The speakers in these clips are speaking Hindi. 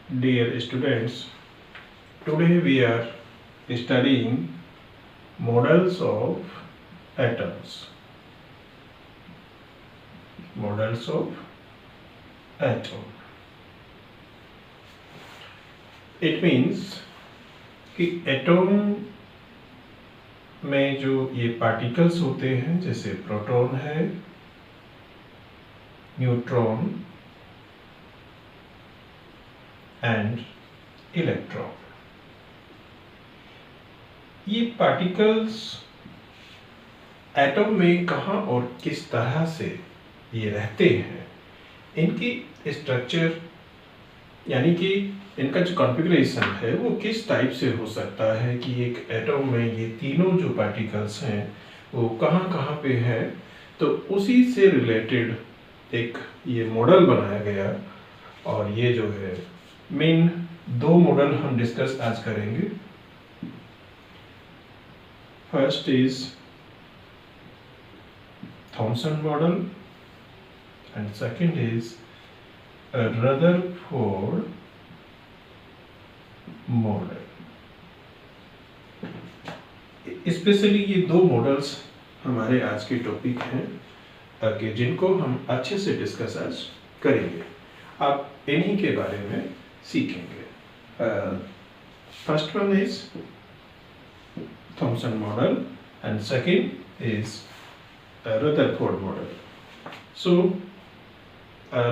Dear students, today we are studying models of atoms. Models of atom. It means कि एटम में जो ये पार्टिकल्स होते हैं जैसे प्रोटॉन है, न्यूट्रॉन एंड इलेक्ट्रॉन, ये पार्टिकल्स एटम में कहाँ और किस तरह से ये रहते हैं, इनकी स्ट्रक्चर यानी कि इनका जो कॉन्फ़िगरेशन है वो किस टाइप से हो सकता है कि एक एटम में ये तीनों जो पार्टिकल्स हैं वो कहाँ कहाँ पे है, तो उसी से रिलेटेड एक ये मॉडल बनाया गया। और ये जो है मेन दो मॉडल हम डिस्कस आज करेंगे। First is Thompson model and second is Rutherford model. Specially ये दो मॉडल्स हमारे आज के टॉपिक हैं कि जिनको हम अच्छे से डिस्कस आज करेंगे। आप इन्हीं के बारे में सीखेंगे। First one is Thompson model and second is Rutherford model. So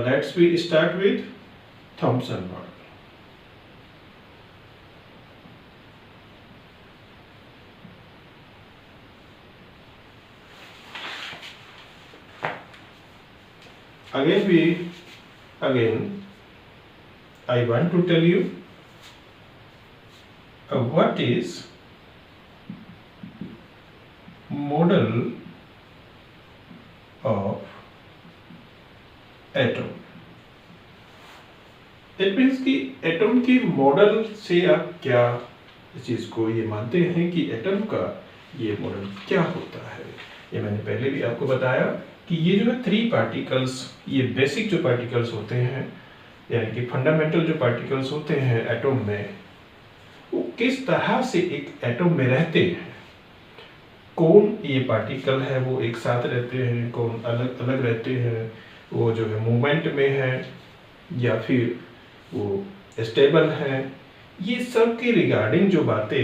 let's we start with Thomson model. Again I want to tell you what is model of atom. It means कि एटम के मॉडल से आप क्या इस चीज को ये मानते हैं कि एटम का ये मॉडल क्या होता है। ये मैंने पहले भी आपको बताया कि ये जो है थ्री पार्टिकल्स, ये बेसिक जो पार्टिकल्स होते हैं यानी कि फंडामेंटल जो पार्टिकल्स होते हैं एटम में, वो किस तरह से एक एटम में रहते हैं। कौन ये पार्टिकल है वो एक साथ रहते हैं, कौन अलग अलग रहते हैं, वो जो है मूवमेंट में है या फिर वो स्टेबल है। ये सब के रिगार्डिंग जो बातें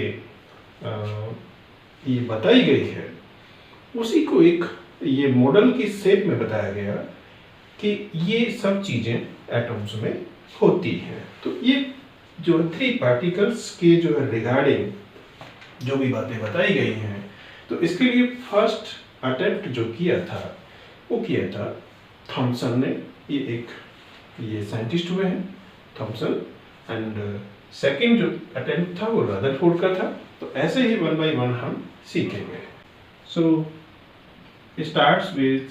ये बताई गई है उसी को एक ये मॉडल की शेप में बताया गया कि ये सब चीज़ें एटम्स में होती हैं। तो ये जो थ्री पार्टिकल्स के जो है रिगार्डिंग जो भी बातें बताई गई हैं, तो इसके लिए फर्स्ट अटेम्प्ट जो किया था वो किया था थॉमसन ने। ये साइंटिस्ट हुए हैं थॉमसन, एंड सेकंड जो अटेम्प्ट था वो रदरफोर्ड का था। तो ऐसे ही वन बाय वन हम सीखेंगे। So starts with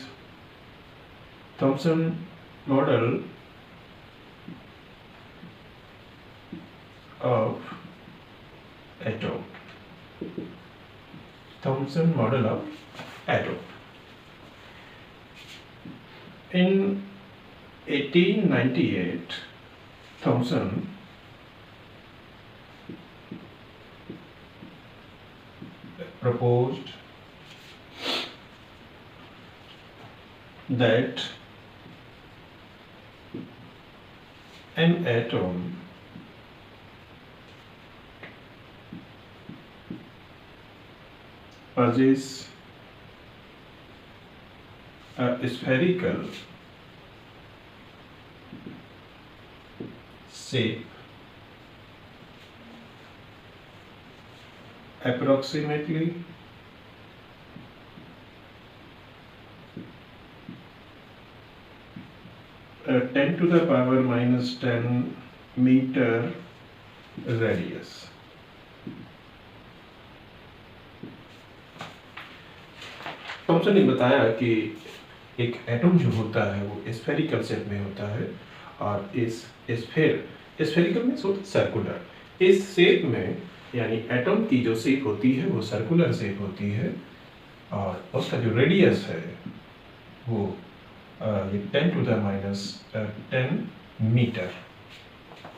Thomson model of atom. Thomson model of atom. In 1898, Thomson proposed that an atom possesses a spherical shape approximately 10 to the power minus 10 meter radius। Thompson ने बताया कि एक एटम जो होता है वो स्फेरिकल शेप में होता है और इस स्फेरिकल में सर्कुलर, इस शेप में यानी एटम की जो शेप होती है वो सर्कुलर शेप होती है और उसका जो रेडियस है वो ये 10 to the minus 10 मीटर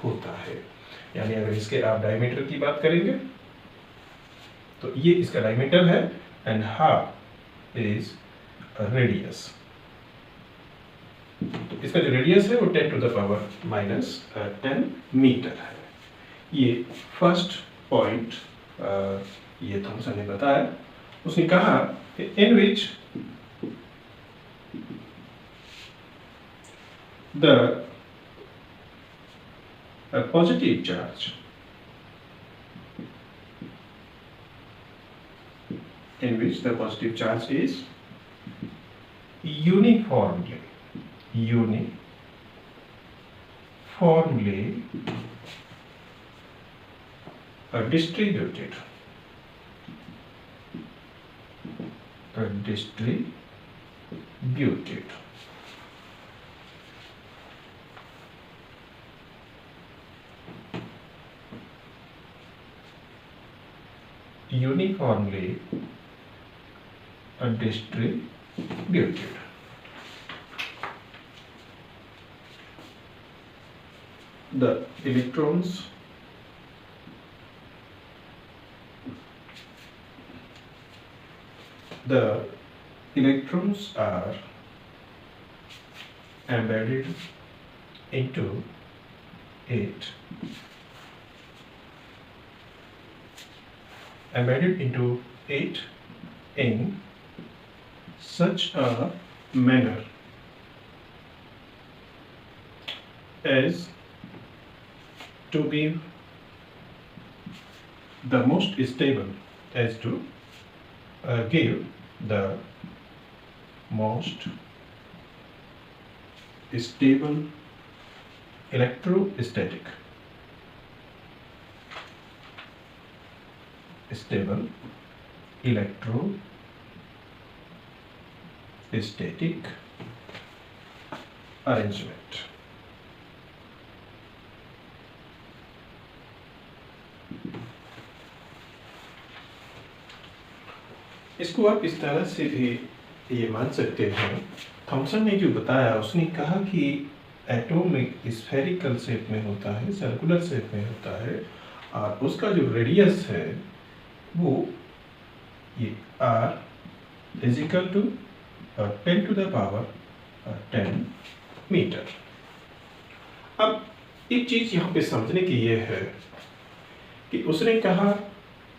होता है। यानी अगर इसके आप डायमीटर की बात करेंगे तो ये इसका डायमीटर है एंड हाफ इज रेडियस। तो इसका जो रेडियस है वो 10 to the power minus 10 metre है। ये फर्स्ट पॉइंट ये थॉमसन ने बताया। उसने कहा इन विच the positive charge in which the positive charge is uniformly distributed uniformly distributed. The electrons are embedded into it in such a manner as to give the most stable electrostatic arrangement. इसको आप इस तरह से भी ये मान सकते हैं, थॉमसन ने जो बताया उसने कहा कि एटम एक स्फेरिकल शेप में होता है, सर्कुलर शेप में होता है और उसका जो रेडियस है वो ये r is equal to 10 to the power 10 metre. अब एक चीज यहाँ पे समझने की ये है कि उसने कहा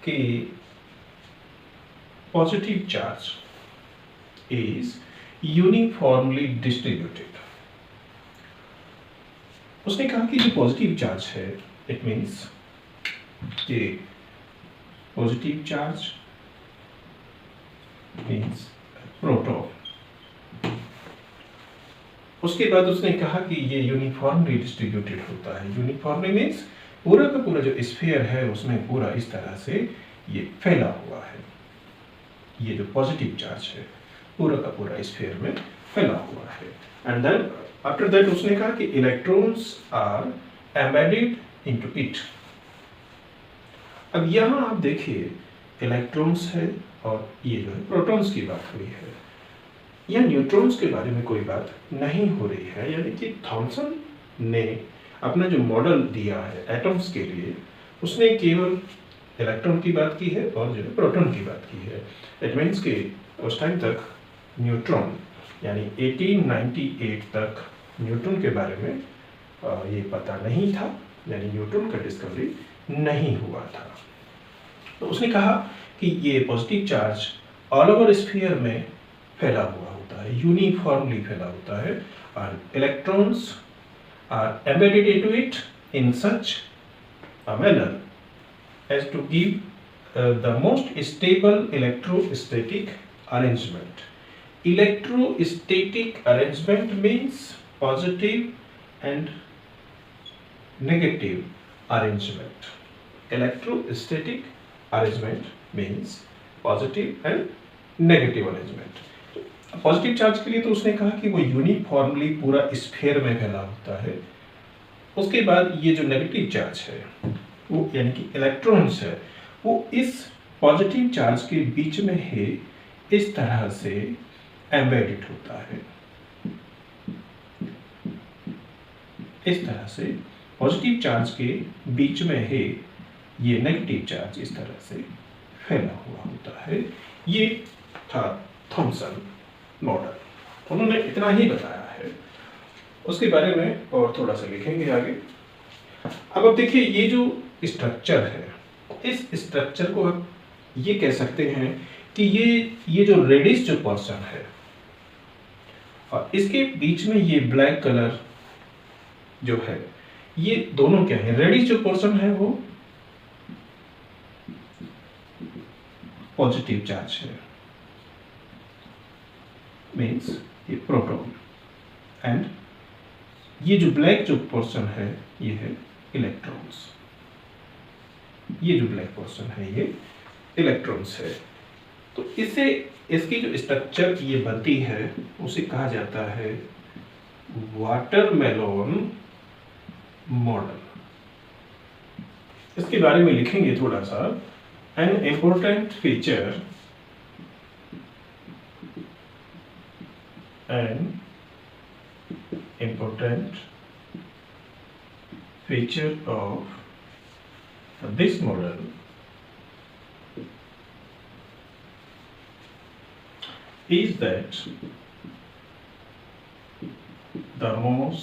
कि positive charge is uniformly distributed. उसने कहा कि जो पॉजिटिव चार्ज है इट मीन्स कि पॉजिटिव चार्ज मीन्स प्रोटॉन। उसके बाद उसने कहा कि ये यूनिफॉर्मली डिस्ट्रीब्यूटेड होता है। यूनिफॉर्मली मीन्स पूरा का पूरा जो स्फीयर है उसमें पूरा इस तरह से ये फैला हुआ है। ये जो पॉजिटिव चार्ज है पूरा का पूरा स्फीयर में फैला हुआ है। एंड देन आफ्टर दैट उसने कहा कि electrons are embedded into it. अब यहाँ आप देखिए इलेक्ट्रॉन्स है और ये जो है प्रोटॉन्स की बात हुई है, या न्यूट्रॉन्स के बारे में कोई बात नहीं हो रही है। यानी कि थॉमसन ने अपना जो मॉडल दिया है एटम्स के लिए उसने केवल इलेक्ट्रॉन की बात की है और जो है प्रोटॉन की बात की है। इट मीन्स कि उस टाइम तक न्यूट्रॉन यानी 1898 तक न्यूट्रॉन के बारे में ये पता नहीं था, यानी न्यूट्रॉन का डिस्कवरी नहीं हुआ था। तो उसने कहा कि ये positive charge all over sphere में फैला हुआ होता है, यूनिफॉर्मली फैला होता है और electrons are embedded into it in such a manner as to give the most stable electrostatic arrangement. Electrostatic arrangement means positive and negative arrangement. Electrostatic arrangement means positive and negative arrangement. Positive charge के लिए तो उसने कहा कि वो यूनिफॉर्मली पूरा स्फीयर में फैला होता है। उसके बाद ये जो नेगेटिव चार्ज है वो यानी कि इलेक्ट्रॉन्स है वो इस पॉजिटिव चार्ज के बीच में ही इस तरह से एम्बेडेड होता है, इस तरह से पॉजिटिव चार्ज के बीच में ही ये नेगेटिव चार्ज इस तरह से फैला हुआ होता है। ये था थॉमसन मॉडल। उन्होंने इतना ही बताया है, उसके बारे में और थोड़ा सा लिखेंगे आगे। अब देखिए ये जो स्ट्रक्चर है, इस स्ट्रक्चर को आप ये कह सकते हैं कि ये जो रेडिश जो पोर्शन है और इसके बीच में ये ब्लैक कलर जो है, ये दोनों क्या है? रेडिश जो पोर्शन है वो पॉजिटिव चार्ज है, मीन्स ये प्रोटॉन, एंड ये जो ब्लैक जो पोर्शन है ये है इलेक्ट्रॉन्स। ये जो ब्लैक पोर्शन है ये इलेक्ट्रॉन्स है। तो इससे इसकी जो स्ट्रक्चर ये बनती है उसे कहा जाता है वाटरमेलोन मॉडल। इसके बारे में लिखेंगे थोड़ा सा। An important feature of this model is that the mass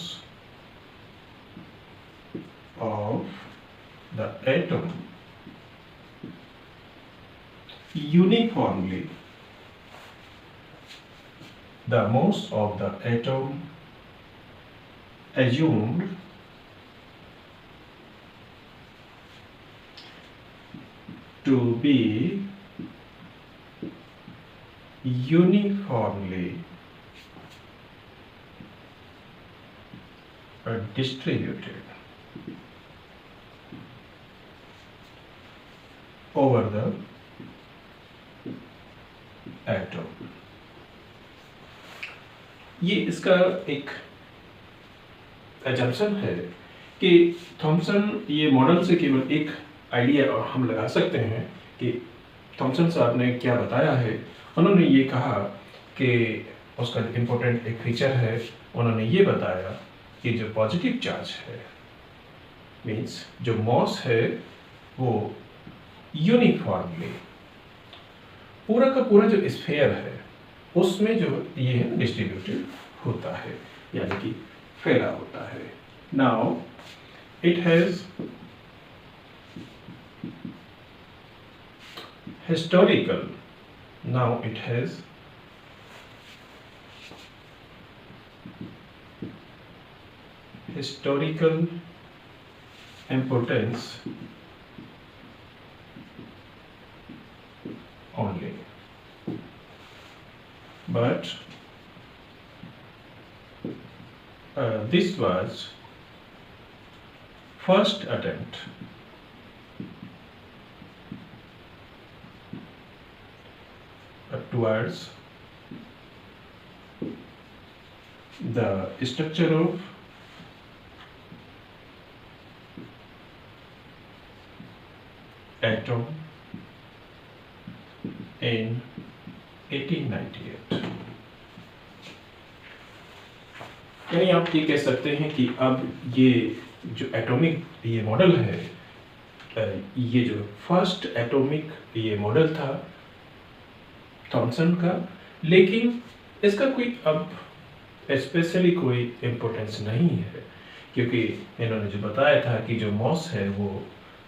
of the atom uniformly assumed to be uniformly distributed over the atom। ये इसका एक एजम्पशन है कि थॉमसन ये मॉडल से केवल एक आइडिया हम लगा सकते हैं कि थॉमसन साहब ने क्या बताया है। उन्होंने ये कहा कि उसका इम्पोर्टेंट एक फीचर है, उन्होंने ये बताया कि जो पॉजिटिव चार्ज है, मीन्स जो मॉस है वो यूनिफॉर्मली पूरा का पूरा जो स्फीयर है उसमें जो ये डिस्ट्रीब्यूटेड होता है, यानी कि फैला होता है। Now it has historical importance only, but this was first attempt towards the structure of atom in 1898। यानी आप ये कह सकते हैं कि अब ये जो एटॉमिक ये मॉडल है, ये जो फर्स्ट एटॉमिक ये मॉडल था थॉमसन का, लेकिन इसका कोई अब स्पेशली कोई इम्पोर्टेंस नहीं है, क्योंकि इन्होंने जो बताया था कि जो मॉस है वो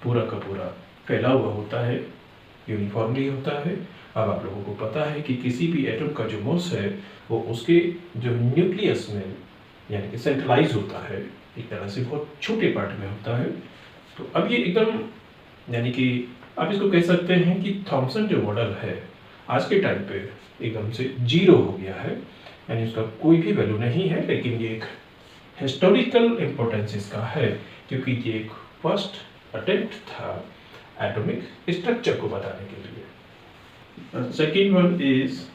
पूरा का पूरा फैला हुआ होता है, यूनिफॉर्मली होता है। अब आप लोगों को पता है कि किसी भी एटम का जो मॉस है वो उसके जो न्यूक्लियस में यानी कि सेंट्रलाइज होता है, एक तरह से बहुत छोटे पार्ट में होता है। तो अब ये एकदम यानी कि आप इसको कह सकते हैं कि थॉमसन जो मॉडल है आज के टाइम पे एकदम से जीरो हो गया है, यानी उसका कोई भी वैल्यू नहीं है। लेकिन ये एक हिस्टोरिकल इम्पोर्टेंस इसका है, क्योंकि ये एक फर्स्ट अटेम्प्ट था एटॉमिक स्ट्रक्चर को बताने के लिए। Second one is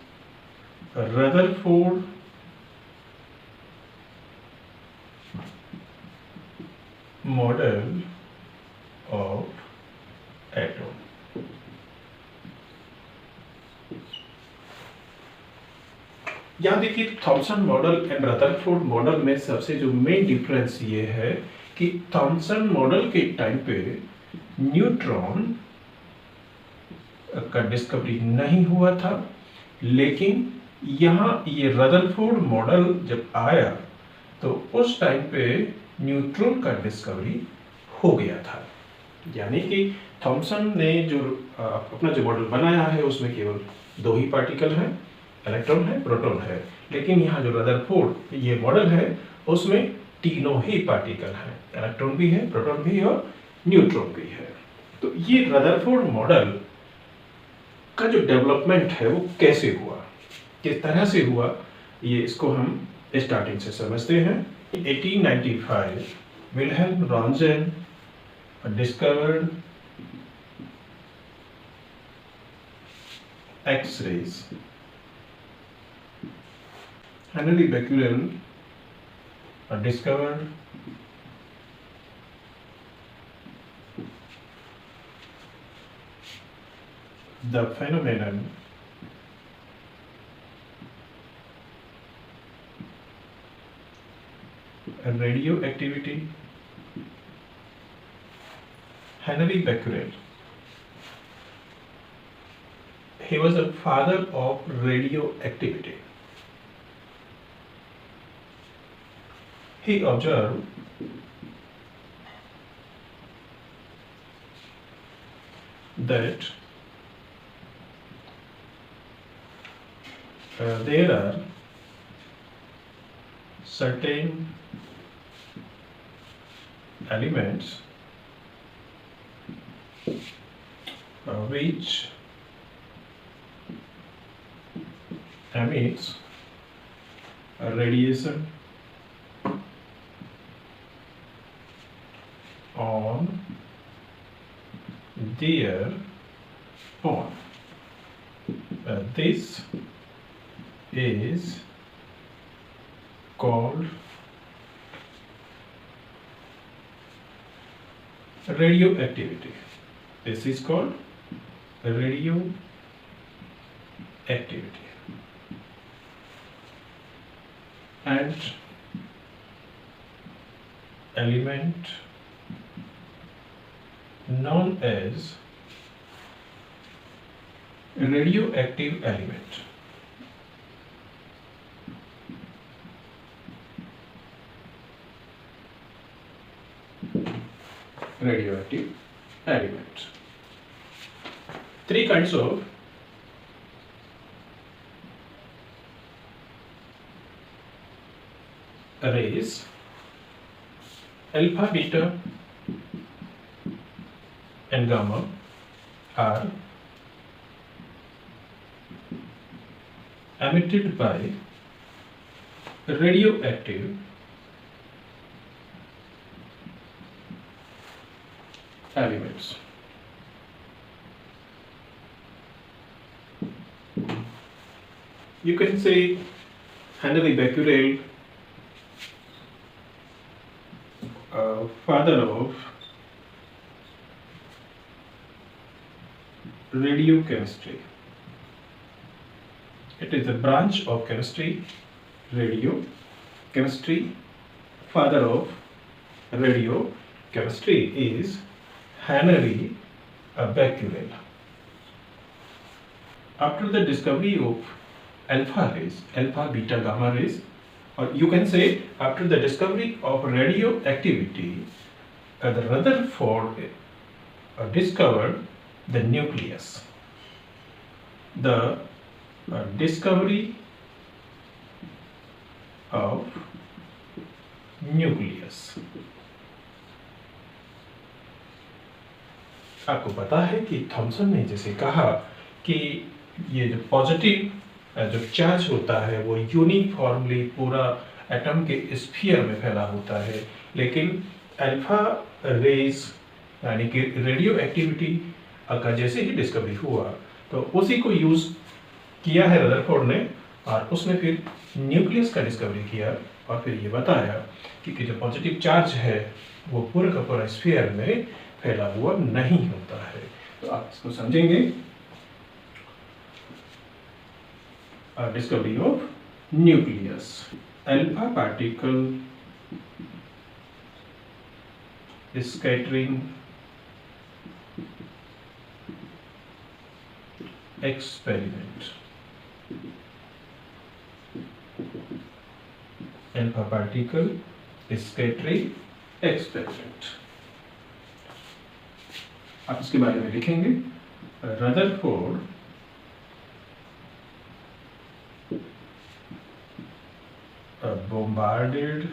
Rutherford model of atom. यहाँ देखिए Thompson model and Rutherford model में सबसे जो मेन डिफरेंस ये है कि थॉमसन मॉडल के टाइम पे न्यूट्रॉन का डिस्कवरी नहीं हुआ था, लेकिन यहाँ ये रदरफोर्ड मॉडल जब आया तो उस टाइम पे न्यूट्रॉन का डिस्कवरी हो गया था। यानी कि थॉमसन ने जो अपना जो मॉडल बनाया है उसमें केवल दो ही पार्टिकल हैं, इलेक्ट्रॉन है, प्रोटॉन है, लेकिन यहाँ जो रदरफोर्ड ये मॉडल है उसमें तीनों ही पार्टिकल हैं, इलेक्ट्रॉन भी है, प्रोटॉन भी है और न्यूट्रॉन भी है। तो ये रदरफोर्ड मॉडल का जो डेवलपमेंट है वो कैसे हुआ, किस तरह से हुआ, ये इसको हम स्टार्टिंग से समझते हैं। 1895 Wilhelm Röntgen discovered X-rays. Henry Becquerel discovered the phenomenon radioactivity. Henry Becquerel, he was the father of radioactivity. He observed that there are certain elements which emits a radiation on their own. This is called radioactivity. This is called radioactivity. And element known as radioactive element. Radioactive element. Three kinds of rays: alpha, beta and gamma are emitted by radioactive elements. You can say Henry Becquerel, father of radiochemistry. It is a branch of chemistry, radiochemistry. Father of radiochemistry is Henry Becquerel. After the discovery of alpha rays, alpha, beta, gamma rays, or you can say after the discovery of radioactivity, the Rutherford discovered the nucleus. The discovery of nucleus. आपको पता है कि थॉमसन ने जैसे कहा कि ये जो पॉजिटिव जो चार्ज होता है वो यूनिफॉर्मली पूरा एटम के स्फीयर में फैला होता है, लेकिन अल्फा रेज यानी कि रेडियो एक्टिविटी का जैसे ही डिस्कवरी हुआ तो उसी को यूज किया है रदरफोर्ड ने, और उसने फिर न्यूक्लियस का डिस्कवरी किया और फिर ये बताया कि जो पॉजिटिव चार्ज है वो पूरा का पूरा स्फीयर में फैला हुआ नहीं होता है। तो आप इसको समझेंगे। Discovery of nucleus. Alpha particle scattering experiment. Alpha particle scattering experiment. आप इसके बारे में लिखेंगे Rutherford bombarded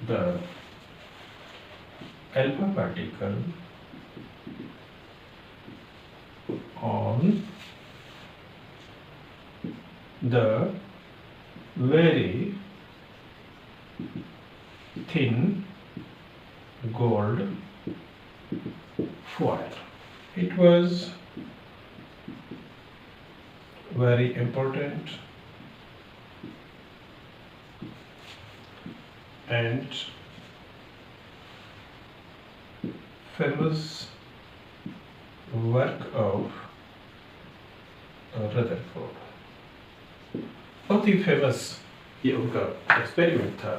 the alpha particle on the very thin gold foil. It was very important and famous work of Rutherford. बहुत ही फेमस ये उनका एक्सपेरिमेंट था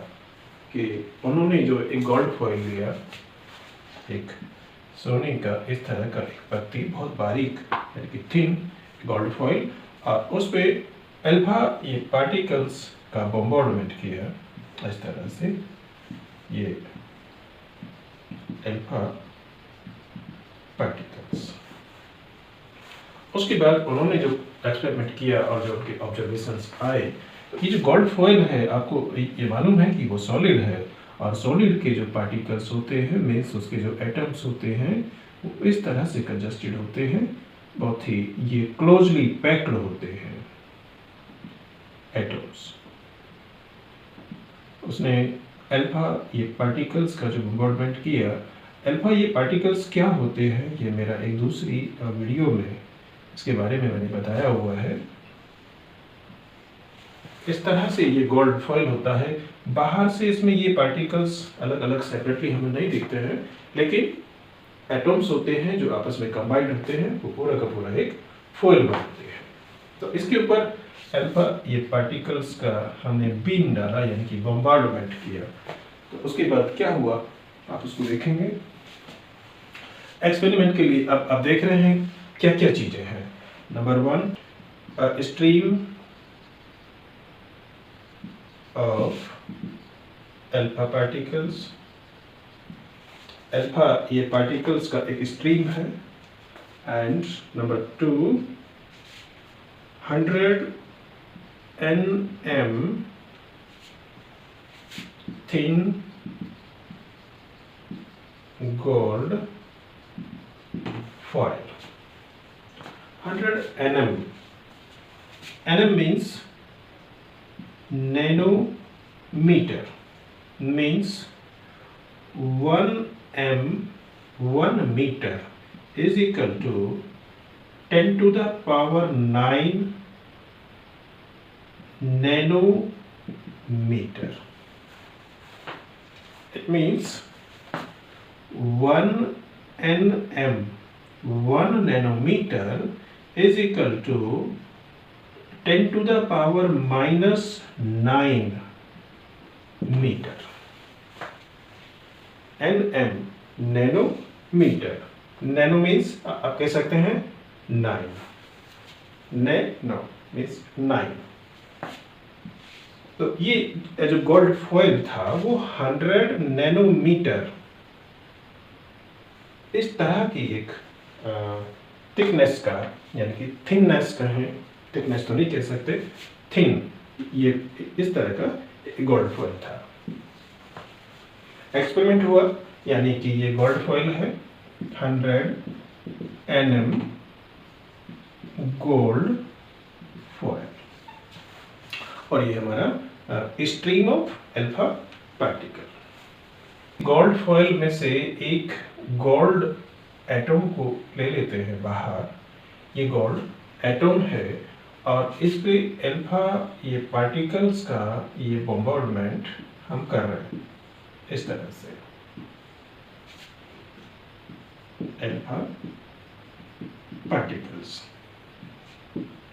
कि उन्होंने जो एक गोल्ड फॉइल लिया, एक सोने का इस तरह का एक पत्ती, बहुत बारीक यानी कि थिन गोल्ड फॉइल, और उस पे अल्फा ये पार्टिकल्स का बॉम्बार्डमेंट किया इस तरह से. ये अल्फा पार्टिकल्स. उसके बाद उन्होंने जो एक्सपेरिमेंट किया और जो उनके ऑब्जर्वेशंस आए, तो ये जो गोल्ड फॉइल है, आपको ये मालूम है कि वो सॉलिड है, और सॉलिड के जो पार्टिकल्स होते हैं, मीन्स उसके जो एटम्स होते हैं, वो इस तरह से कंजस्टेड होते हैं, बहुत ही ये क्लोजली पैक्ड होते हैं एटम्स. उसने अल्फा ये पार्टिकल्स का जो बॉम्बार्डमेंट किया. अल्फा ये पार्टिकल्स क्या होते हैं, ये मेरा एक दूसरी वीडियो में इसके बारे में मैंने बताया हुआ है. इस तरह से ये गोल्ड फॉइल होता है. बाहर से इसमें ये पार्टिकल्स अलग अलग सेपरेटली हमें नहीं दिखते हैं, लेकिन एटम्स होते हैं जो आपस में कंबाइंड होते हैं, वो पूरा का पूरा एक फॉइल बनाते हैं. तो इसके ऊपर अल्फा ये पार्टिकल्स का हमने बीम डाला, यानी कि बॉम्बार्डमेंट किया. तो उसके बाद क्या हुआ आप उसको देखेंगे. एक्सपेरिमेंट के लिए अब आप देख रहे हैं क्या क्या चीजें हैं. Number 1, stream of alpha particles. Alpha ये पार्टिकल्स का एक स्ट्रीम है. And number 2, 100 nm thin gold foil. 100 nm. nm means nanometer, means 1 m 1 meter is equal to 10 to the power 9 nanometer. It means 1 nm 1 nanometer is equal to 10 to the power minus 9 meter. nm nanometer. nano means आप कह सकते हैं 9. nano means 9. तो ये जो गोल्ड फॉइल था वो 100 नैनोमीटर इस तरह की एक थिकनेस का, यानी कि थिननेस का है, थिकनेस तो नहीं कह सकते, थिन, ये इस तरह का गोल्ड फॉइल था. एक्सपेरिमेंट हुआ, यानी कि ये गोल्ड फॉइल है 100 nm गोल्ड फॉइल, और ये हमारा stream of alpha particle. Gold foil में से एक गोल्ड एटम को ले लेते हैं बाहर. ये गोल्ड एटम है, और इस पे अल्फा ये पार्टिकल्स का ये बॉम्बार्डमेंट हम कर रहे हैं इस तरह से. अल्फा पार्टिकल्स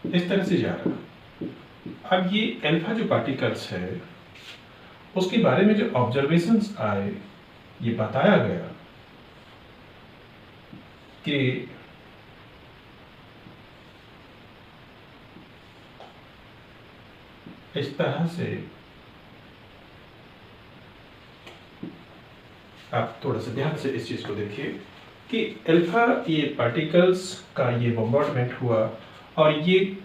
इस तरह से जा रहा है. अब ये अल्फा जो पार्टिकल्स है उसके बारे में जो ऑब्जर्वेशंस आए, ये बताया गया कि इस तरह से आप थोड़ा सा ध्यान से इस चीज को देखिए कि अल्फा ये पार्टिकल्स का ये बॉम्बार्डमेंट हुआ, और ये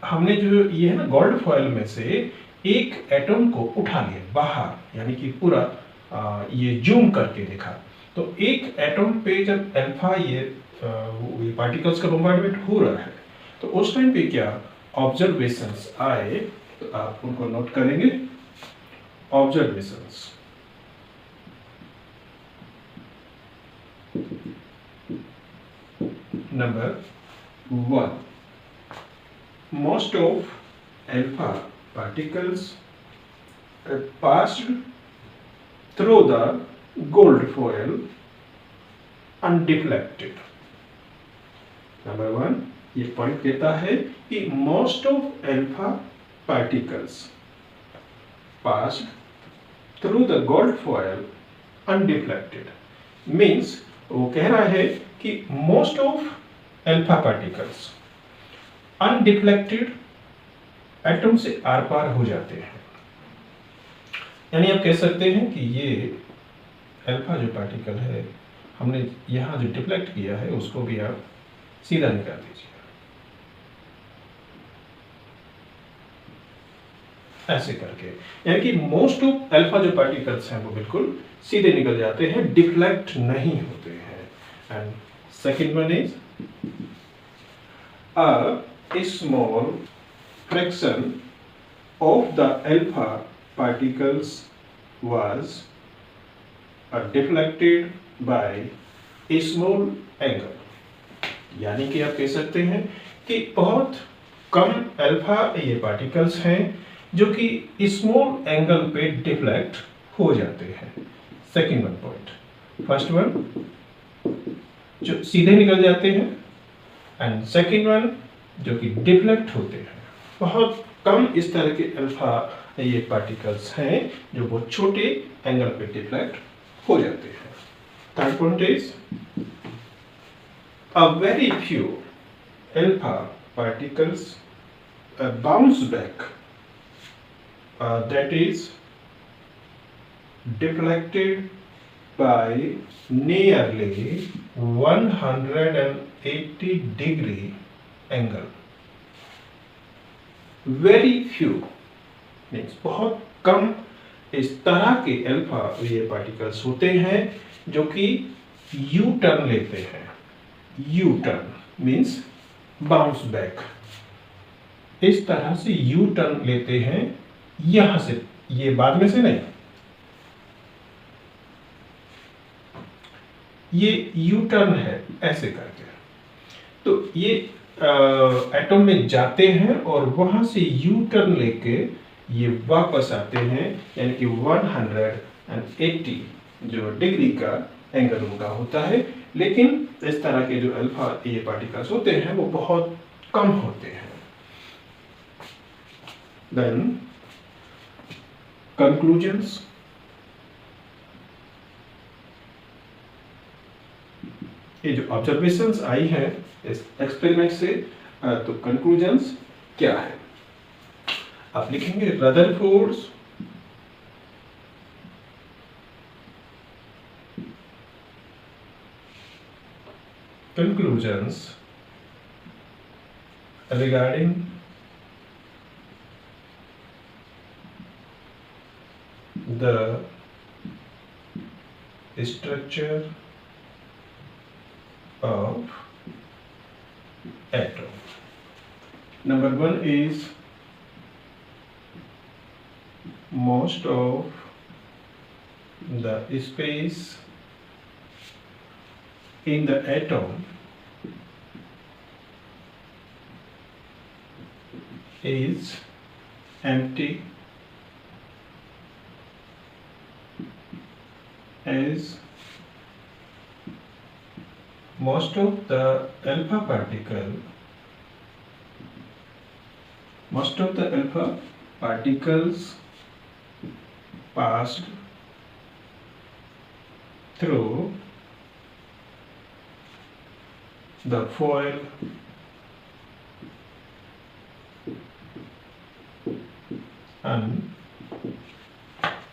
हमने जो ये है ना गोल्ड फॉयल में से एक एटम को उठा लिया बाहर, यानी कि पूरा ये जूम करके देखा, तो एक एटम पे जब अल्फा ये पार्टिकल्स का बॉम्बार्डमेंट हो रहा है, तो उस टाइम पे क्या ऑब्जर्वेशंस आए, तो आप उनको नोट करेंगे। Observations number 1, most of alpha particles passed through the gold foil undeflected। Number 1 ये पॉइंट कहता है कि most of alpha particles passed through the gold foil undeflected, means वो कह रहा है कि most of alpha particles undeflected atom से आर पार हो जाते हैं। यानी आप कह सकते हैं कि ये अल्फा जो पार्टिकल है, हमने यहाँ जो डिफ्लेक्ट किया है उसको भी आप सीधा निकाल दीजिए, ऐसे करके, यानी कि मोस्ट ऑफ अल्फा जो पार्टिकल्स हैं वो बिल्कुल सीधे निकल जाते हैं, डिफ्लेक्ट नहीं होते हैं। And second one is a small fraction of the alpha particles was deflected by a small angle। यानी कि आप कह सकते हैं कि बहुत कम अल्फा ये पार्टिकल्स हैं जो कि स्मॉल एंगल पे डिफ्लेक्ट हो जाते हैं। Second one point, first one जो सीधे निकल जाते हैं, एंड सेकेंड वन जो कि डिफ्लेक्ट होते हैं। बहुत कम इस तरह के अल्फा ये पार्टिकल्स हैं जो बहुत छोटे एंगल पे डिफ्लेक्ट हो जाते हैं। Third point is a very few alpha particles bounce back, that is deflected by nearly 180 degree angle। very few means बहुत कम इस तरह के अल्फा ये पार्टिकल्स होते हैं जो कि यू टर्न लेते हैं। U turn means bounce back, इस तरह से यू टर्न लेते हैं, यहां से, ये बाद में से नहीं, ये यू टर्न है ऐसे करके, तो ये एटम में जाते हैं और वहां से यू टर्न लेके ये वापस आते हैं, यानी कि 180 जो डिग्री का एंगल उनका होता है। लेकिन इस तरह के जो अल्फा ये पार्टिकल्स होते हैं वो बहुत कम होते हैं। देन कंक्लूजन्स, ये जो ऑब्जर्वेशंस आई हैं इस एक्सपेरिमेंट से, तो कंक्लूजन्स क्या है आप लिखेंगे। Rutherford's conclusions regarding the structure of atom। Number 1 is most of the space in the atom is empty, as most of the alpha particles passed through the foil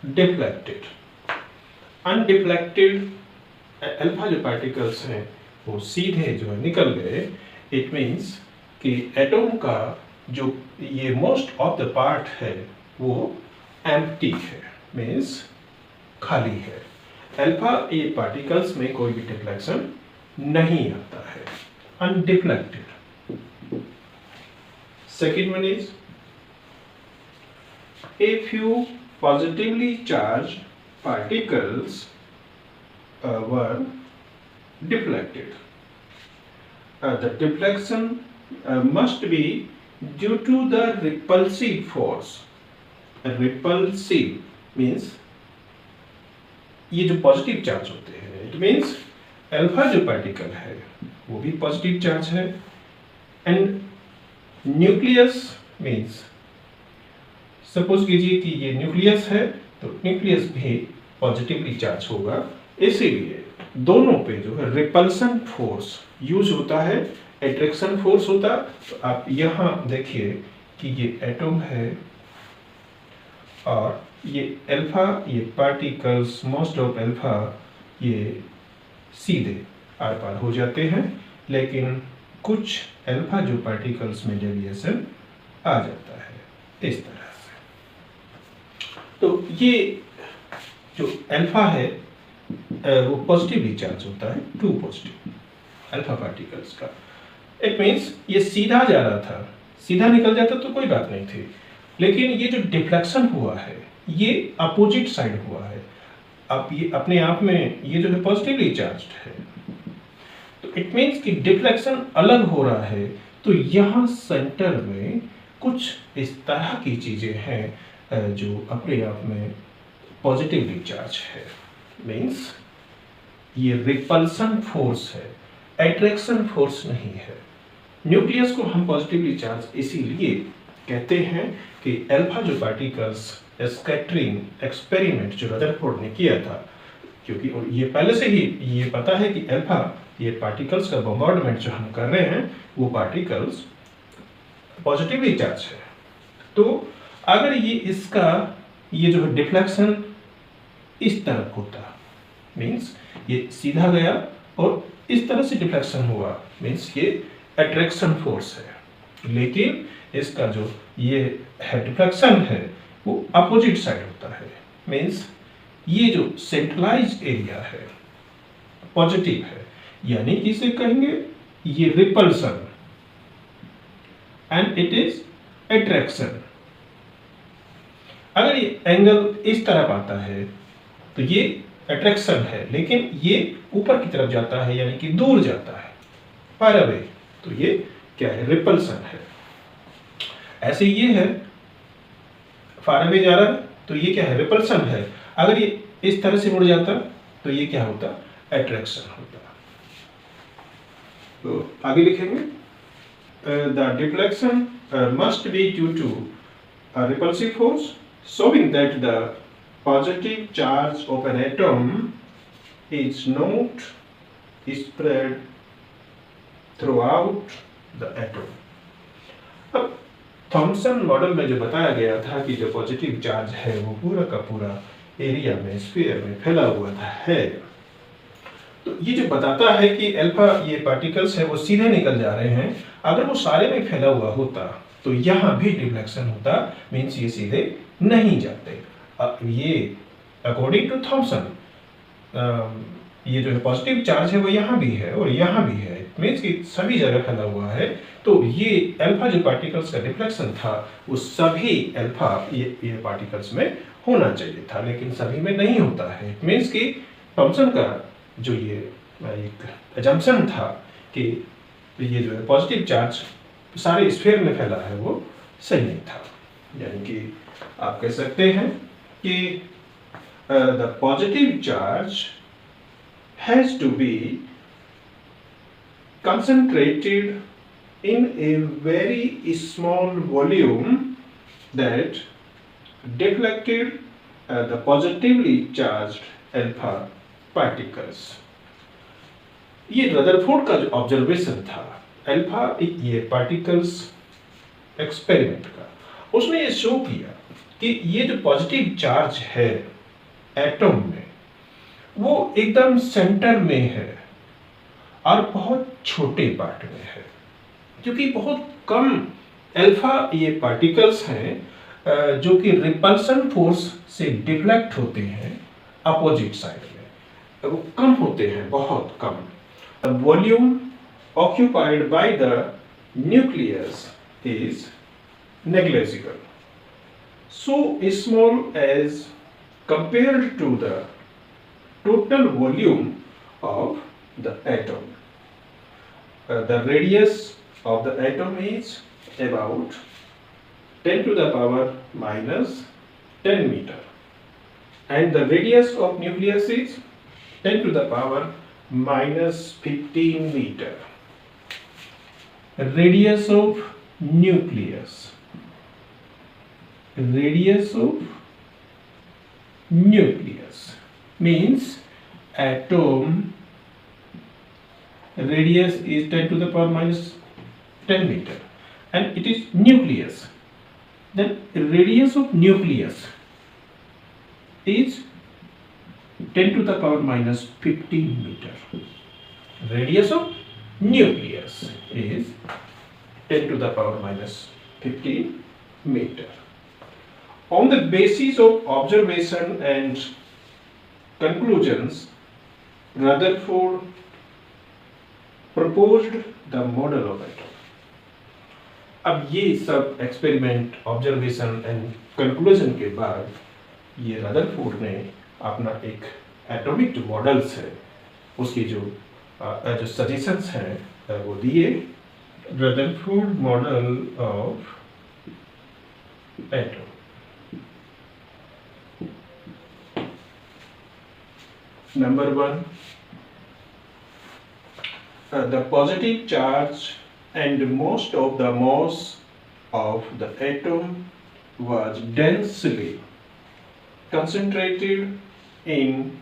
undeflected. Undeflected alpha जो पार्टिकल्स हैं वो सीधे जो है निकल गए. इट मीन्स कि एटम का जो ये मोस्ट ऑफ द पार्ट है वो एम्प्टी है, मीन्स खाली है. अल्फा ये पार्टिकल्स में कोई भी डिफ्लेक्शन नहीं आता है, undeflected. Second one is a few positively charged particles were deflected. The deflection must be due to the repulsive force. Repulsive means ये जो पॉजिटिव चार्ज होते हैं, इट मीन्स अल्फा जो पार्टिकल है वो भी पॉजिटिव चार्ज है, एंड न्यूक्लियस मीन्स सपोज कीजिए कि ये न्यूक्लियस है तो न्यूक्लियस भी पॉजिटिवली चार्ज होगा. इसीलिए दोनों पे जो है रिपल्सन फोर्स यूज होता है, अट्रैक्शन फोर्स होता. तो आप यहाँ देखिए कि ये एटम है और ये अल्फा, ये पार्टिकल्स मोस्ट ऑफ अल्फा ये सीधे आर पार हो जाते हैं, लेकिन कुछ अल्फा जो पार्टिकल्स में डेविएशन आ जाता है इस तरह. तो ये जो अल्फा है वो पॉजिटिवली चार्ज होता है, टू पॉजिटिव अल्फा पार्टिकल्स का. इट मीन्स ये सीधा जा रहा था, सीधा निकल जाता तो कोई बात नहीं थी, लेकिन ये जो डिफ्लेक्शन हुआ है ये अपोजिट साइड हुआ है. अब ये अपने आप में ये जो है पॉजिटिवली चार्ज्ड है, तो इट मीन्स कि डिफ्लेक्शन अलग हो रहा है. तो यहाँ सेंटर में कुछ इस तरह की चीजें हैं जो अपने आप में पॉजिटिवली चार्ज है. मीन्स ये रिपल्सन फोर्स है, अट्रैक्शन फोर्स नहीं है. न्यूक्लियस को हम पॉजिटिवली चार्ज इसीलिए कहते हैं कि अल्फा जो पार्टिकल्स स्कैटरिंग एक्सपेरिमेंट जो रदरफोर्ड ने किया था, क्योंकि ये पहले से ही ये पता है कि अल्फा ये पार्टिकल्स का बॉम्बार्डमेंट जो हम कर रहे हैं वो पार्टिकल्स पॉजिटिवली चार्ज है. तो अगर ये इसका ये जो है डिफ्लेक्शन इस तरफ होता, मीन्स ये सीधा गया और इस तरह से डिफ्लेक्शन हुआ, मीन्स ये अट्रैक्शन फोर्स है. लेकिन इसका जो ये है डिफ्लेक्शन है वो अपोजिट साइड होता है, मीन्स ये जो सेंट्रलाइज्ड एरिया है पॉजिटिव है, यानी कि इसे कहेंगे ये repulsion and it is attraction. अगर ये एंगल इस तरफ आता है तो ये अट्रैक्शन है, लेकिन ये ऊपर की तरफ जाता है यानी कि दूर जाता है, फार अवे, तो ये क्या है, रिपल्सन है. ऐसे ये है फार अवे जा रहा है तो ये क्या है, रिपल्सन है. अगर ये इस तरह से मुड़ जाता तो ये क्या होता, अट्रैक्शन होता. तो आगे लिखेंगे the deflection must be due to repulsive force, showing that the positive charge of an atom is not spread throughout the atom. अब थॉमसन मॉडल में जो बताया गया था कि जो पॉजिटिव चार्ज है वो पूरा का पूरा एरिया में, स्फीयर में फैला हुआ था है, तो ये जो बताता है कि अल्फा ये पार्टिकल्स है वो सीधे निकल जा रहे हैं. अगर वो सारे में फैला हुआ होता तो यहाँ भी डिफ्लेक्शन होता, मीन्स ये सीधे नहीं जाते. अब ये अकॉर्डिंग टू थॉमसन ये जो है पॉजिटिव चार्ज है वो यहाँ भी है और यहाँ भी है, मीन्स कि सभी जगह फैला हुआ है. तो ये अल्फा जो पार्टिकल्स का डिफ्लेक्शन था वो सभी अल्फा ये पार्टिकल्स में होना चाहिए था, लेकिन सभी में नहीं होता है. मीन्स कि थॉमसन का जो ये एक अजम्पशन था कि ये जो है पॉजिटिव चार्ज सारे स्फीयर में फैला है वो सही नहीं था. यानी कि आप कह सकते हैं कि the positive charge has to be concentrated in a very small volume that deflected the positively charged alpha particles. ये रदरफोर्ड का जो ऑब्जर्वेशन था अल्फा ये पार्टिकल्स एक्सपेरिमेंट का, उसने ये शो किया कि ये जो पॉजिटिव चार्ज है एटम में वो एकदम सेंटर में है और बहुत छोटे पार्ट में है, क्योंकि बहुत कम अल्फा ये पार्टिकल्स हैं जो कि रिपल्सन फोर्स से डिफ्लेक्ट होते हैं अपोजिट साइड में, वो कम होते हैं, बहुत कम. The volume occupied by the nucleus is negligible, so small as compared to the total volume of the atom. The radius of the atom is about 10 to the power minus 10 meter, and the radius of nucleus is 10 to the power minus 15 meter. Radius of nucleus. Radius of nucleus means atom radius is 10 to the power minus 10 meter and it is nucleus. Then radius of nucleus is 10 to the power minus 15 meter. Radius of nucleus is 10 to the power minus 15 meter. On the basis of observation and conclusions, Rutherford proposed the model of atom. अब ये सब एक्सपेरिमेंट, ऑब्जर्वेशन एंड कंक्लूजन के बाद ये रदरफोर्ड ने अपना एक एटॉमिक जो मॉडल्स है उसकी जो सजेशंस हैं वो दिए. Rutherford model of atom. Number 1, the positive charge and most of the mass of the atom was densely concentrated in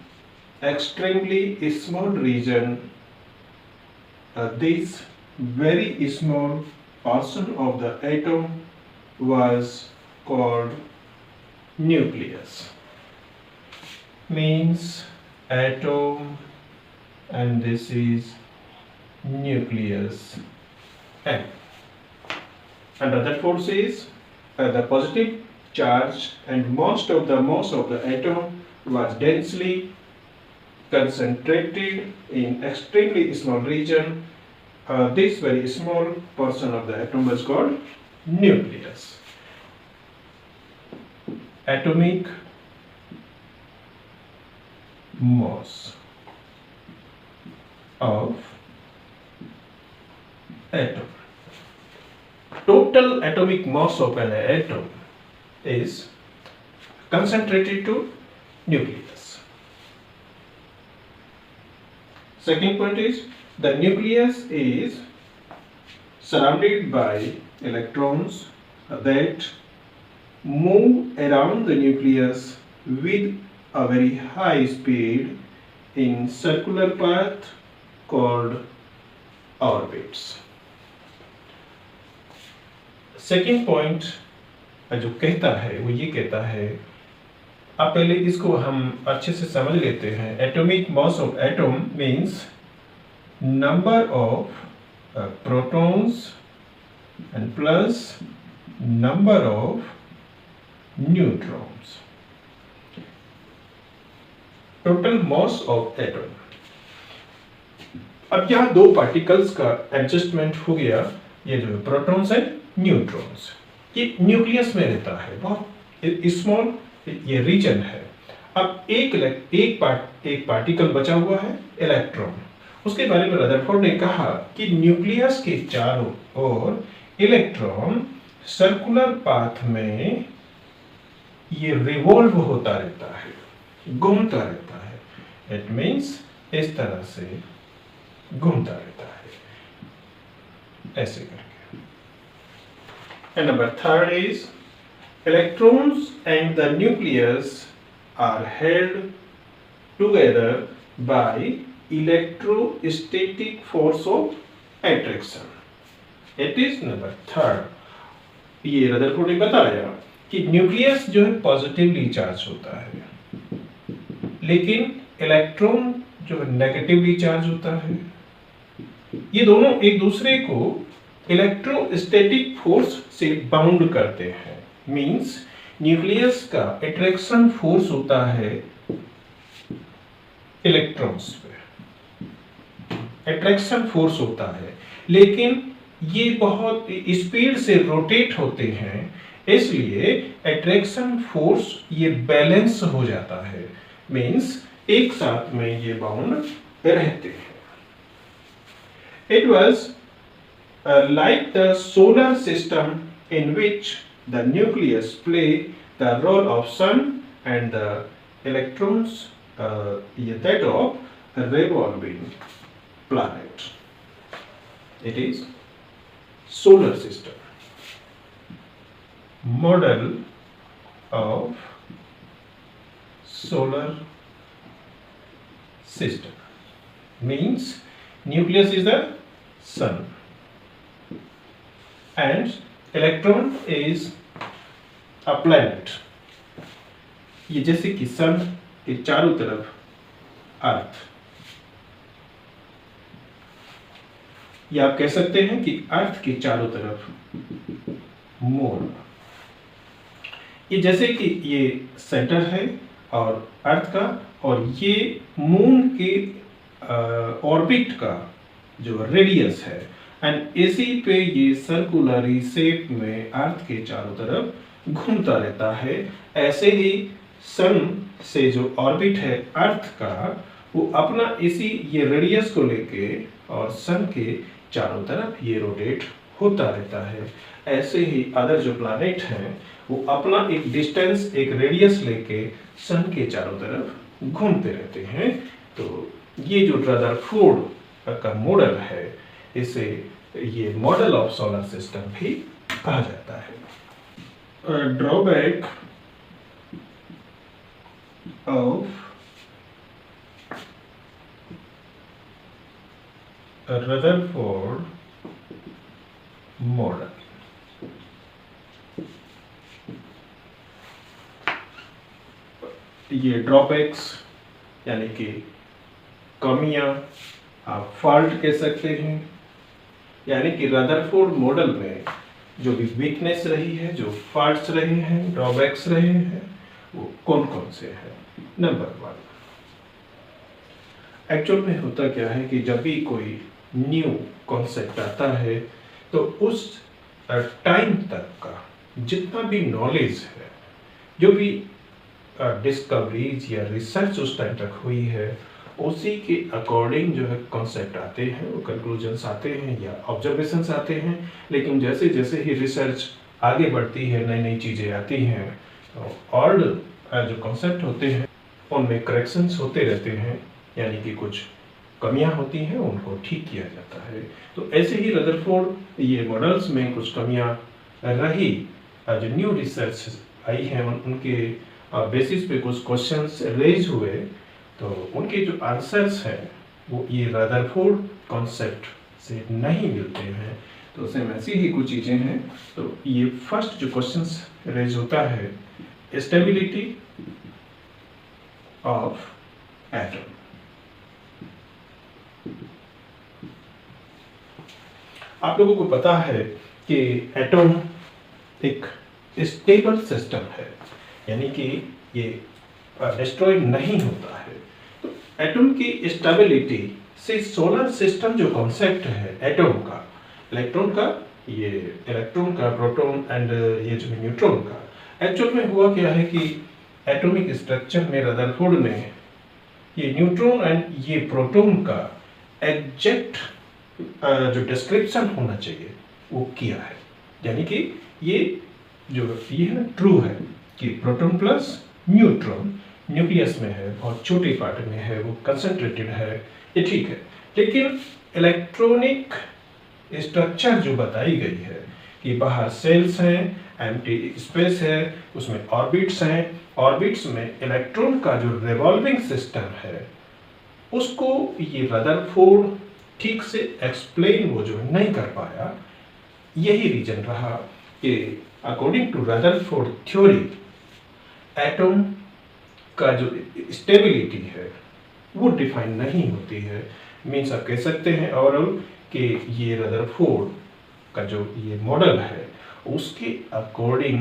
extremely small region. This very small portion of the atom was called nucleus. Means atom and this is nucleus M. And Rutherford says the positive charge and most of the mass of the atom was densely concentrated in extremely small region. This very small portion of the atom is called nucleus. Atomic mass of atom. Total atomic mass of an atom is concentrated to nucleus. Second point is the nucleus is surrounded by electrons that move around the nucleus with a very high speed in circular path called orbits. Second point जो कहता है वो ये कहता है, अब पहले इसको हम अच्छे से समझ लेते हैं. Atomic mass of atom means number of protons and plus number of neutrons. Total mass of atom. अब यहाँ दो पार्टिकल्स का एडजस्टमेंट हो गया. ये जो प्रोटॉन्स है न्यूट्रॉन्स, ये न्यूक्लियस में रहता है, बहुत स्मॉल ये रीजन है. अब एक पार्टिकल बचा हुआ है इलेक्ट्रॉन. उसके बारे में रदरफोर्ड ने कहा कि न्यूक्लियस के चारों ओर इलेक्ट्रॉन सर्कुलर पाथ में ये रिवॉल्व होता रहता है, घूमता रहता है. इट मीन्स इस तरह से घूमता रहता है, ऐसे करके. And number third is electrons and the nucleus are held together by electrostatic force of attraction. It is number third. ये रदरफोर्ड ने बताया कि न्यूक्लियस जो है पॉजिटिवली चार्ज होता है, लेकिन इलेक्ट्रॉन जो है नेगेटिवली चार्ज होता है। ये दोनों एक दूसरे को इलेक्ट्रोस्टैटिक फोर्स से बाउंड करते हैं। मींस न्यूक्लियस का अट्रैक्शन फोर्स होता है इलेक्ट्रॉन्स पे, अट्रैक्शन फोर्स होता है, लेकिन ये बहुत स्पीड से रोटेट होते हैं, इसलिए अट्रैक्शन फोर्स ये बैलेंस हो जाता है। मींस एक साथ में ये बाउंड रहते हैं। It was like the solar system in which the nucleus play the role of sun and the electrons that of a revolving planet. It is solar system. Model of solar system means nucleus is the sun and electron is a planet. ये जैसे कि सन के चारों तरफ अर्थ, या आप कह सकते हैं कि अर्थ के चारों तरफ मून। ये जैसे कि ये सेंटर है और अर्थ का, और ये मून के ऑर्बिट का जो रेडियस है, एंड इसी पे ये सर्कुलरी शेप में अर्थ के चारों तरफ घूमता रहता है। ऐसे ही सन से जो ऑर्बिट है अर्थ का, वो अपना इसी ये रेडियस को लेके और सन के चारों तरफ ये रोटेट होता रहता है। ऐसे ही अदर जो प्लैनेट हैं वो अपना एक डिस्टेंस, एक रेडियस लेके सन के चारों तरफ घूमते रहते हैं। तो ये जो रदरफोर्ड का मॉडल है, इसे ये मॉडल ऑफ सोलर सिस्टम भी कहा जाता है। Drawback of Rutherford model. ये ड्रॉबैक्स यानी कि कमियां, आप फॉल्ट कह सकते हैं, यानी कि रदरफोर्ड मॉडल में जो भी वीकनेस रही है, जो फॉल्ट्स रहे हैं, ड्रॉबैक्स रहे हैं, वो कौन कौन से हैं। नंबर 1, एक्चुअल में होता क्या है कि जब भी कोई न्यू कॉन्सेप्ट आता है तो उस टाइम तक का जितना भी नॉलेज है, जो भी डिस्कवरीज या रिसर्च उस टाइम तक हुई है, उसी के अकॉर्डिंग जो है कॉन्सेप्ट आते हैं, वो कंक्लूजन्स आते हैं या ऑब्जर्वेशंस आते हैं। लेकिन जैसे जैसे ही रिसर्च आगे बढ़ती है, नई नई चीज़ें आती हैं, और जो कॉन्सेप्ट होते हैं उनमें करेक्शंस होते रहते हैं, यानी कि कुछ कमियां होती हैं, उनको ठीक किया जाता है। तो ऐसे ही रदरफोर्ड ये मॉडल्स में कुछ कमियां रही, जो न्यू रिसर्च आई हैं उनके बेसिस पे कुछ क्वेश्चंस रेज हुए, तो उनके जो आंसर्स हैं वो ये रदरफोर्ड कॉन्सेप्ट से नहीं मिलते हैं। तो उसमें ऐसी ही कुछ चीज़ें हैं। तो ये फर्स्ट जो क्वेश्चंस रेज होता है, स्टेबिलिटी ऑफ एटम। आप लोगों को पता है कि एटम एक स्टेबल सिस्टम है, यानी कि ये डिस्ट्रॉय नहीं होता है। तो एटम की स्टेबिलिटी से सोलर सिस्टम जो कॉन्सेप्ट है एटम का, इलेक्ट्रॉन का, ये इलेक्ट्रॉन का, प्रोटॉन एंड ये जो न्यूट्रॉन का, एक्चुअल में हुआ क्या है कि एटॉमिक स्ट्रक्चर में रदरफोर्ड ने ये न्यूट्रॉन एंड ये प्रोटॉन का एग्जैक्ट जो डिस्क्रिप्शन होना चाहिए वो किया है। यानी कि ये जो ये है ना, ट्रू है कि प्रोटॉन प्लस न्यूट्रॉन न्यूक्लियस में है, बहुत छोटे पार्ट में है, वो कंसंट्रेटेड है, ये ठीक है। लेकिन इलेक्ट्रॉनिक स्ट्रक्चर जो बताई गई है कि बाहर सेल्स हैं एम्प्टी स्पेस है, उसमें ऑर्बिट्स हैं, ऑर्बिट्स में इलेक्ट्रॉन का जो रिवॉल्विंग सिस्टम है उसको ये रदरफोर्ड ठीक से एक्सप्लेन वो जो नहीं कर पाया। यही रीजन रहा कि according to Rutherford theory atom का जो स्टेबिलिटी है वो डिफाइन नहीं होती है। मीन्स आप कह सकते हैं ओवरऑल कि ये रदरफोर्ड का जो ये मॉडल है उसके अकॉर्डिंग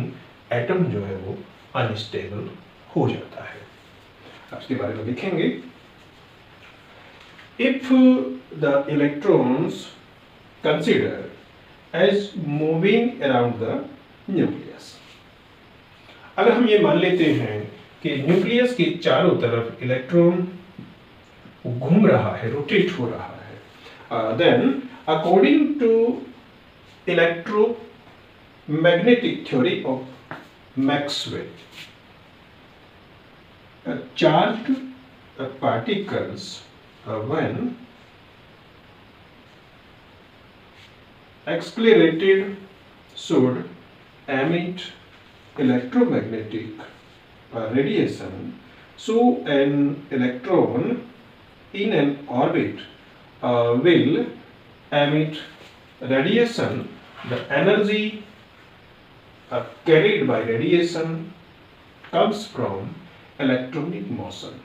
एटम जो है वो अनस्टेबल हो जाता है। आप इसके बारे में लिखेंगे, if the electrons consider as moving around the nucleus. अगर हम ये मान लेते हैं कि न्यूक्लियस के चारों तरफ इलेक्ट्रॉन घूम रहा है, रोटेट हो रहा है, then according to electromagnetic theory of Maxwell, charged particles when accelerated should emit electromagnetic radiation. So an electron in an orbit will emit radiation. The energy carried by radiation comes from electronic motion.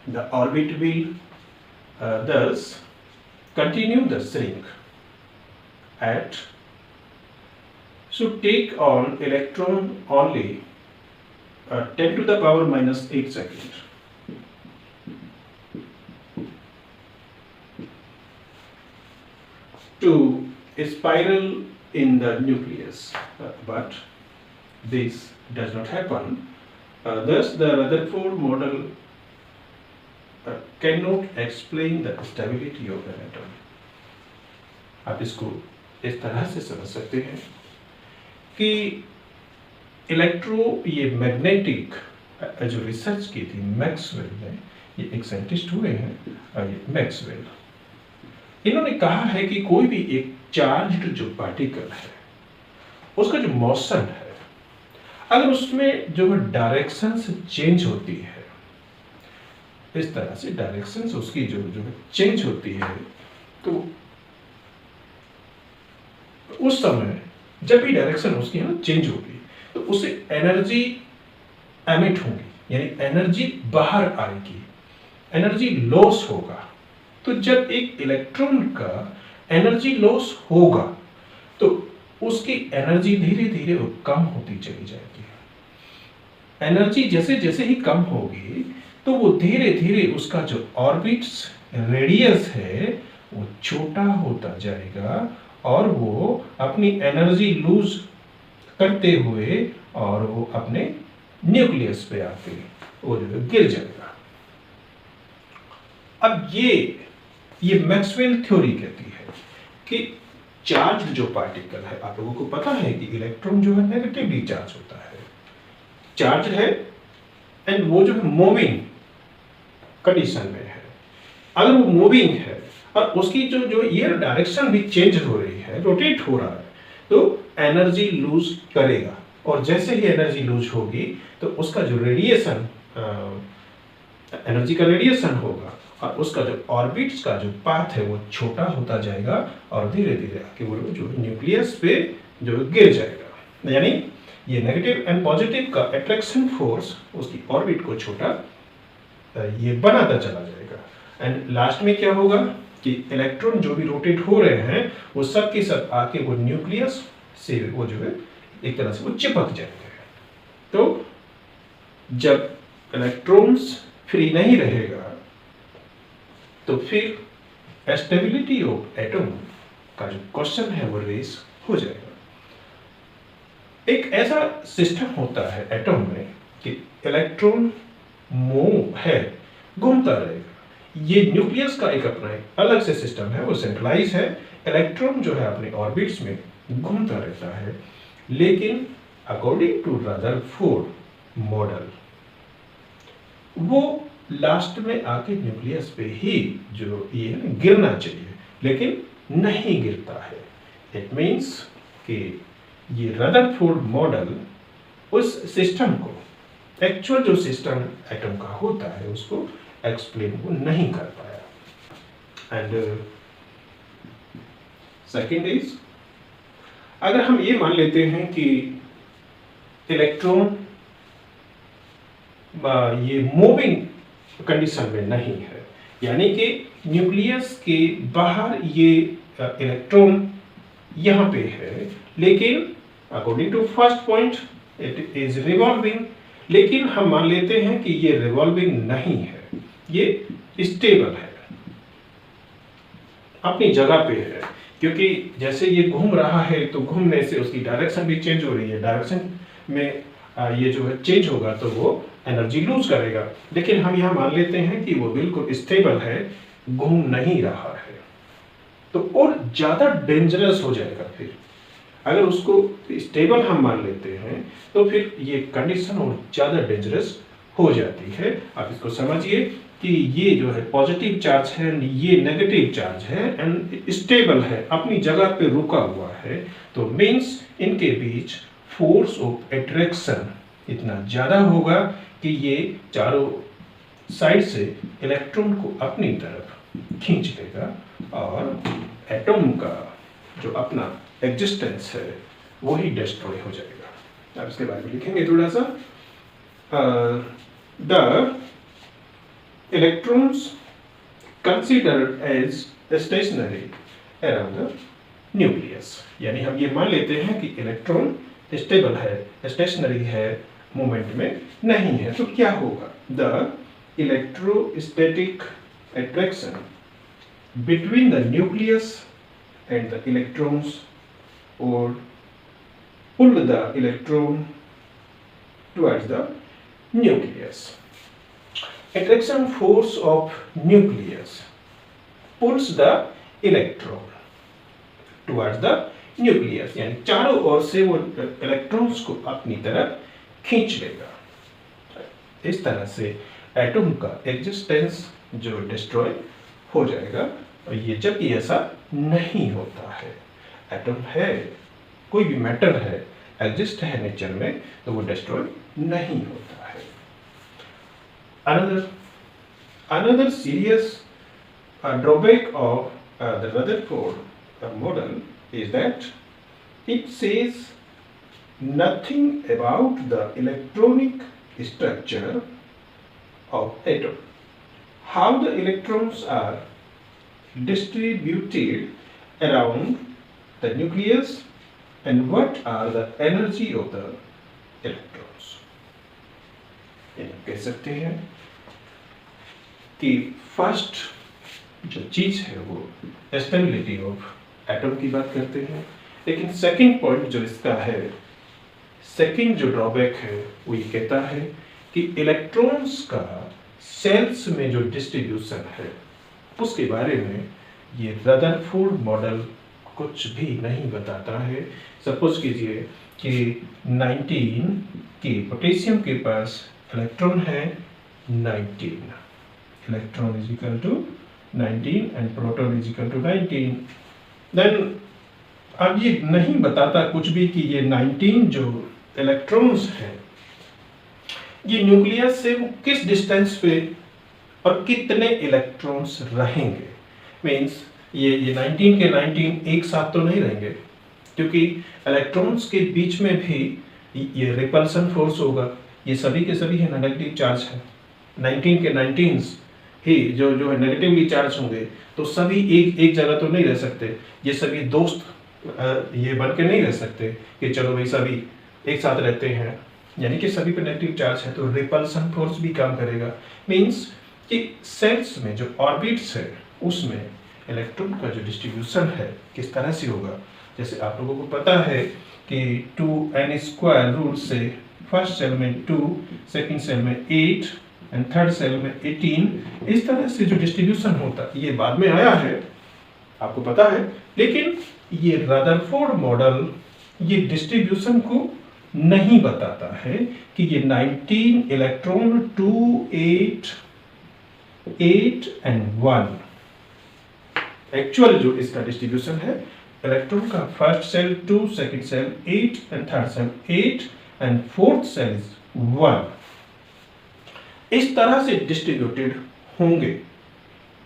The orbit will thus continue the shrink at should take on electron only 10 to the power minus 8 seconds. To spiral in the nucleus, but this does not happen. Thus, the Rutherford model cannot explain the stability of an atom. आप इसको इस तरह से समझ सकते हैं कि ये मैग्नेटिक जो रिसर्च की थी मैक्सवेल ने, ये एक साइंटिस्ट हुए हैं ये मैक्सवेल, इन्होंने कहा है कि कोई भी एक चार्ज्ड जो पार्टिकल है उसका जो मोशन है अगर उसमें जो डायरेक्शन से चेंज होती है, इस तरह से डायरेक्शन से उसकी जो चेंज होती है, तो उस समय जब भी डायरेक्शन उसकी है ना चेंज होगी तो उससे एनर्जी एमिट होगी, यानी एनर्जी बाहर आएगी, एनर्जी लॉस होगा। तो जब एक इलेक्ट्रॉन का एनर्जी लॉस होगा तो उसकी एनर्जी धीरे धीरे वो कम होती चली जाएगी। एनर्जी जैसे जैसे ही कम होगी तो वो धीरे धीरे उसका जो ऑर्बिट्स रेडियस है वो छोटा होता जाएगा और वो अपनी एनर्जी लूज करते हुए और वो अपने न्यूक्लियस पे आके वो जो गिर जाएगा। अब ये मैक्सवेल थ्योरी कहती है कि चार्ज जो पार्टिकल है, आप लोगों को पता है कि इलेक्ट्रॉन जो है नेगेटिवली चार्ज होता है, चार्ज है एंड वो जो है मूविंग कंडीशन में है। अगर वो मूविंग है और उसकी जो ये डायरेक्शन भी चेंज हो रही है, रोटेट हो रहा है, तो एनर्जी लूज करेगा और जैसे ही एनर्जी लूज होगी तो उसका जो रेडिएशन एनर्जी का रेडिएशन होगा और उसका जो ऑर्बिट्स का जो पाथ है वो छोटा होता जाएगा और धीरे धीरे आके वो जो न्यूक्लियस पे जो गिर जाएगा। यानी ये नेगेटिव एंड पॉजिटिव का अट्रैक्शन फोर्स उसकी ऑर्बिट को छोटा ये बनाता चला जाएगा। एंड लास्ट में क्या होगा कि इलेक्ट्रॉन जो भी रोटेट हो रहे हैं वो सब के सब आके वो न्यूक्लियस से वो जो है एक तरह से वो चिपक जाएंगे। तो जब इलेक्ट्रॉन्स फ्री नहीं रहेगा तो फिर स्टेबिलिटी ऑफ एटम का जो क्वेश्चन है वो रेस हो जाएगा। एक ऐसा सिस्टम होता है एटम में कि इलेक्ट्रॉन मूव है, घूमता रहेगा। ये न्यूक्लियस का एक अपना एक अलग से सिस्टम है, वो सेंट्रलाइज है। इलेक्ट्रॉन जो है अपने ऑर्बिट्स में घूमता रहता है, लेकिन अकॉर्डिंग टू रदरफोर्ड मॉडल वो लास्ट में आके न्यूक्लियस पे ही जो ये गिरना चाहिए, लेकिन नहीं गिरता है। इट मीन्स कि ये रदरफोर्ड मॉडल उस सिस्टम को, एक्चुअल जो सिस्टम एटम का होता है, उसको एक्सप्लेन वो नहीं कर पाया। एंड सेकेंड इज, अगर हम ये मान लेते हैं कि इलेक्ट्रॉन ये मूविंग कंडीशन में नहीं है, यानी कि न्यूक्लियस के बाहर ये इलेक्ट्रॉन यहाँ पे है, लेकिन according to first point it is revolving, लेकिन हम मान लेते हैं कि ये रिवॉल्विंग नहीं है, ये स्टेबल है, अपनी जगह पे है, क्योंकि जैसे ये घूम रहा है तो घूमने से उसकी डायरेक्शन भी चेंज हो रही है, डायरेक्शन में ये जो है चेंज होगा तो वो एनर्जी लूज करेगा, लेकिन हम यहाँ मान लेते हैं कि वो बिल्कुल स्टेबल है, घूम नहीं रहा है, तो और ज्यादा डेंजरस हो जाएगा। फिर अगर उसको स्टेबल हम मान लेते हैं तो फिर ये कंडीशन और ज़्यादा डेंजरस हो जाती है। आप इसको समझिए कि ये जो है पॉजिटिव चार्ज है, ये नेगेटिव चार्ज है एंड स्टेबल है, अपनी जगह पे रुका हुआ है, तो मीन्स इनके बीच फोर्स ऑफ अट्रैक्शन इतना ज़्यादा होगा कि ये चारों साइड से इलेक्ट्रॉन को अपनी तरफ खींच लेगा और एटम का जो अपना एग्जिस्टेंस है वही डिस्ट्रॉय हो जाएगा। अब इसके बारे में लिखेंगे थोड़ा सा। The electrons considered as stationary around the nucleus, यानी हम ये मान लेते हैं कि इलेक्ट्रॉन स्टेबल है, स्टेशनरी है, मूवमेंट में नहीं है, तो क्या होगा? The electrostatic attraction between the nucleus and the electrons or pull the electron towards the nucleus. Attraction force of nucleus pulls the electron towards the nucleus, यानी चारों ओर से वो इलेक्ट्रॉन्स को अपनी तरफ खींच लेगा। इस तरह से एटम का एग्जिस्टेंस जो डिस्ट्रॉय हो जाएगा, और ये जबकि ऐसा नहीं होता है, एटम है, कोई भी मैटर है, एग्जिस्ट है नेचर में, तो वो डिस्ट्रॉय नहीं होता है। another serious drawback of the Rutherford model is that it says nothing about the electronic structure of atom, how the electrons are distributed around the nucleus and what are the energy of the electrons. कह सकते हैं कि फर्स्ट जो चीज है वो स्टेबिलिटी ऑफ एटम की बात करते हैं, लेकिन सेकंड पॉइंट जो इसका है, सेकंड जो ड्रॉबैक है वो ये कहता है कि इलेक्ट्रॉन्स का सेल्स में जो डिस्ट्रीब्यूशन है उसके बारे में ये रदरफोर्ड मॉडल कुछ भी नहीं बताता है। सपोज कीजिए कि 19 के पोटेशियम के पास इलेक्ट्रॉन है 19, electron is equal to 19 and proton is equal to 19, then अब ये नहीं बताता कुछ भी कि ये 19 जो इलेक्ट्रॉन्स हैं ये न्यूक्लियस से वो किस डिस्टेंस पे और कितने इलेक्ट्रॉन्स रहेंगे। मीन्स ये 19 के 19 एक साथ तो नहीं रहेंगे, क्योंकि इलेक्ट्रॉन्स के बीच में भी ये रिपल्सन फोर्स होगा, ये सभी के सभी है नेगेटिव चार्ज है, 19 के 19 ही जो है नेगेटिवली चार्ज होंगे, तो सभी एक जगह तो नहीं रह सकते, ये सभी दोस्त ये बन के नहीं रह सकते कि चलो भाई सभी एक साथ रहते हैं, यानी कि सभी पे नेगेटिव चार्ज है, तो रिपल्सन फोर्स भी काम करेगा। मीन्स कि सेल्स में जो ऑर्बिट्स है उसमें इलेक्ट्रॉन का जो डिस्ट्रीब्यूशन है किस तरह से होगा। जैसे आप लोगों को पता है कि 2n² रूल से फर्स्ट सेल में 2, सेकंड सेल में 8 एंड थर्ड सेल में 18, इस तरह से जो डिस्ट्रीब्यूशन होता है ये बाद में आया है, आपको पता है, लेकिन ये रदरफोर्ड मॉडल ये डिस्ट्रीब्यूशन को नहीं बताता है कि ये 19 इलेक्ट्रॉन 2, 8 एंड 1 एक्चुअल जो इसका डिस्ट्रीब्यूशन है इलेक्ट्रॉन का first shell 2, second shell 8 and third shell 8 and fourth shell is 1, इस तरह से डिस्ट्रीब्यूटेड होंगे।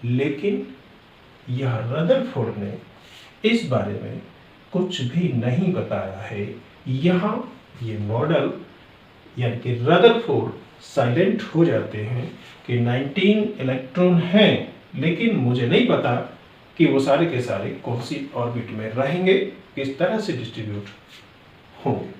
लेकिन यह रदरफोर्ड ने इस बारे में कुछ भी नहीं बताया है। यहाँ ये मॉडल यानी कि रदरफोर्ड साइलेंट हो जाते हैं कि 19 इलेक्ट्रॉन हैं, लेकिन मुझे नहीं पता कि वो सारे के सारे कौन सी ऑर्बिट में रहेंगे, किस तरह से डिस्ट्रीब्यूट होंगे।